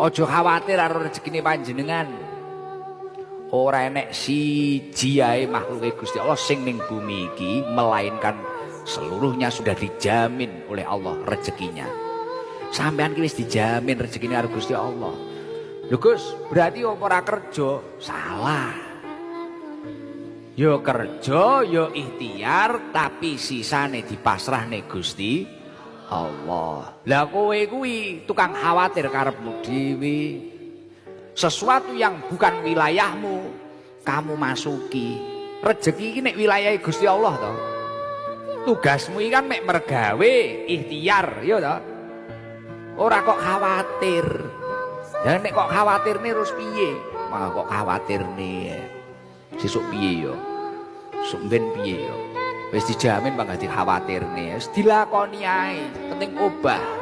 Aja khawatir karo rezekine panjenengan. Ora enek siji ae makhluke Gusti Allah sing ning bumi iki melainkan seluruhnya sudah dijamin oleh Allah rezekinya. Sampean ki wis dijamin rezekine karo Gusti Allah. Lho Gus, berarti ora kerja? Salah. Yo kerja, yo ikhtiar, tapi sisane dipasrahne Gusti Allah. Lah kowe kuwi tukang khawatir karepmu dhewe. Sesuatu yang bukan wilayahmu kamu masuki. Rezeki iki nek wilayahe Gusti Allah to. Tugasmu iki kan mek mergawe, ikhtiar, ya to. Ora kok khawatir. Ya nek kok khawatirne terus piye? Malah kok khawatirne. Sesuk piye ya? Sesuk ben piye ya? Wis dijamin bang dikhawatirne. Wis dilakoni ae, penting obah.